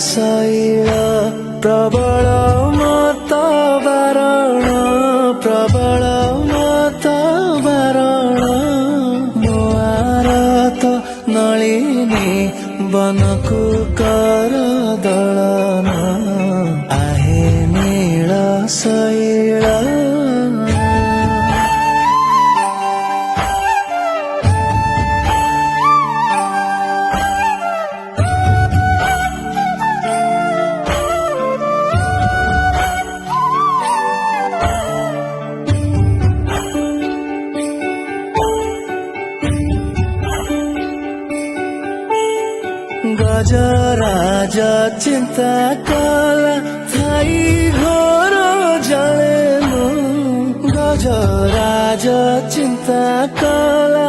ଶୈଳ ପ୍ରବଳ ମତ ବାରଣ ପ୍ରବଳ ମତ ବାରଣ ମୋ ଆରତ ନଳିନୀ ବନକୁ କର ଦଳନ ଆହେ ନୀଳ ଶୈଳ गजराज चिंता कला थाई घोर जलेनु गजराज चिंता कला